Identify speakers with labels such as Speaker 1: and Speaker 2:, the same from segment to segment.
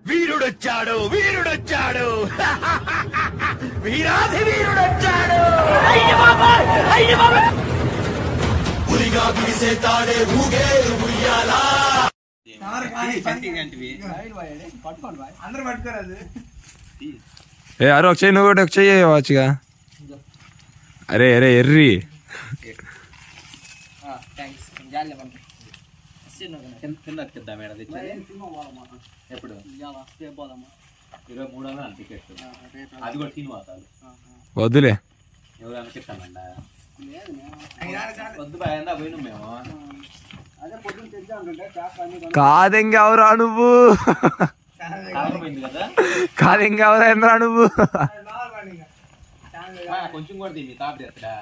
Speaker 1: వీరుడొచ్చాడు వీరుడొచ్చాడు వీరాధి వీరుడొచ్చాడు పులిగా బిగిసే తాడే ఊగే ఉయ్యాలా
Speaker 2: ఏ అరే ఒక చెయ్యి నువ్వు కూడా ఒక చెయ్యి వాచ్గా అరే అరే ఎర్రి
Speaker 3: ఎప్పుడు 23 టికెట్ అది కూడా శ్రీనివాసాలు
Speaker 2: వద్దులే
Speaker 3: ఎవరైనా చెప్తానండి వద్దు బాగా పోయినాం మేము
Speaker 2: కాదెంగెవరా నువ్వు
Speaker 3: కదా
Speaker 2: కాదెంగెవరా ఎందరా నువ్వు
Speaker 3: కొంచెం కూడా మీ తాపి ఎత్తడా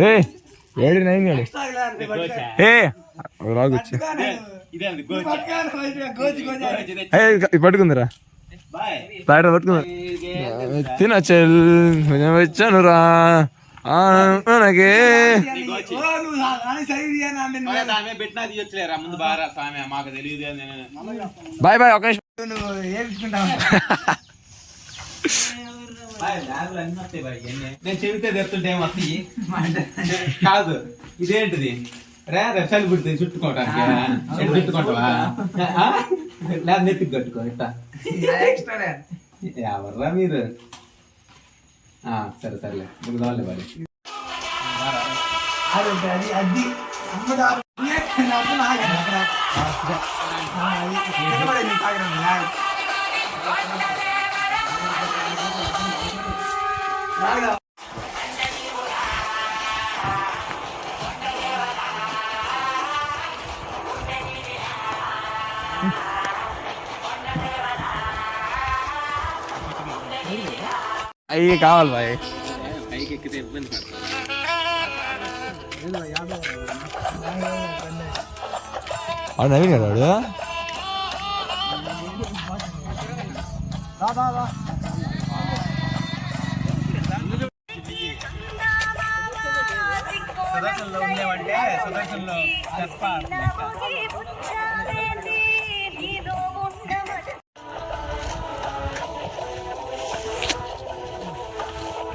Speaker 2: ఏ ఏడు నైన్ ఏ రాగొచ్చు పట్టుకుందిరా తాట పట్టుకుందా తినచెల్ వచ్చానురా మనకే
Speaker 3: ముందు బాగా స్వామి మాకు తెలియదు
Speaker 2: బాయ్ బాయ్ ఒక
Speaker 3: నేను చెబితే తెస్తుంటే ఏమొస్తాయి కాదు ఇదేంటిది రేద చలి పుడుతుంది చుట్టుకోవటానికి చుట్టుకుంటావా లేదా నెత్తికి కట్టుకో ఇట్టా ఎవర్రా మీరు సరే సరేలే మీకు దాలే వాడి
Speaker 2: అయ్యి కావాలి బాయ్
Speaker 3: పైకి ఎక్కితే ఇబ్బంది
Speaker 2: అవును నవీన్ కదా వాడు
Speaker 3: సుదర్శన్లో ఉండేవంటే సుదర్శన్లో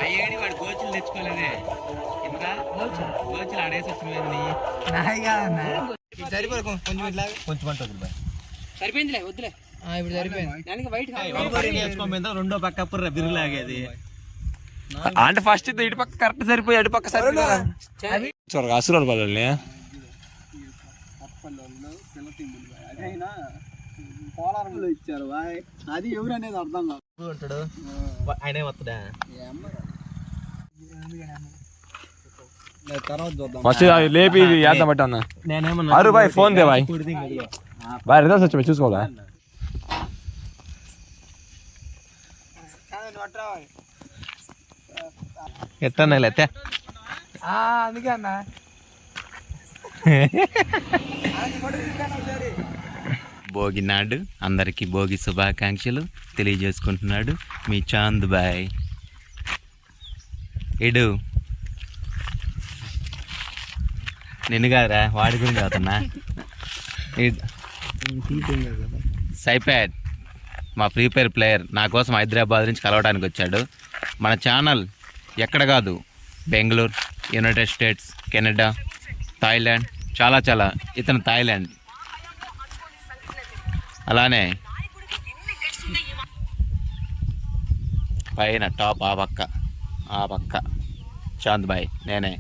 Speaker 3: అయ్యేడి వాడు గోచులు తెచ్చుకోలేదే ఇంకా గోచులు ఆడేసి వచ్చింది సరిపోయి కొంచెం ఇట్లా కొంచెం అంటుంది
Speaker 4: సరిపోయిందిలే వద్దులే ఇప్పుడు సరిపోయింది వైట్
Speaker 3: నేర్చుకోపోయిందా రెండో పక్క పుర్ర బిర్రులాగేది
Speaker 2: అంటే ఫస్ట్ ఇటు పక్క కరెక్ట్ సరిపోయి అటు పక్క సరిపోయి అసురాలు పల్లెల్ని
Speaker 4: పోలారంలో ఇచ్చారు అది ఎవరు అనేది అర్థం కాదు
Speaker 3: ఆయన వస్తుందా
Speaker 4: తర్వాత చూద్దాం
Speaker 2: ఫస్ట్ లేపి వేద్దాం బట్టి అన్న
Speaker 3: నేనేమన్నా
Speaker 2: అరు బాయ్ ఫోన్ దే బాయ్ బాయ్ రిజల్ట్స్ వచ్చి చూసుకోవాలా
Speaker 3: ఎట్టన్నా లేతే
Speaker 4: అందుకే అన్న
Speaker 3: భోగి నాడు అందరికీ భోగి శుభాకాంక్షలు తెలియజేసుకుంటున్నాడు మీ చాంద్ బాయ్ ఎడు నిన్ను కాదురా వాడి గురించి అవుతున్నా సైపాడ్ మా ఫ్రీ ఫైర్ ప్లేయర్ నా కోసం హైదరాబాద్ నుంచి కలవడానికి వచ్చాడు. మన ఛానల్ ఎక్కడ కాదు, Bengaluru, United states, Canada, Thailand, చాలా ఇతను థాయిలాండ్. అలానే పైన టాప్ ఆ పక్క చాంద్ బాయ్ నేనే.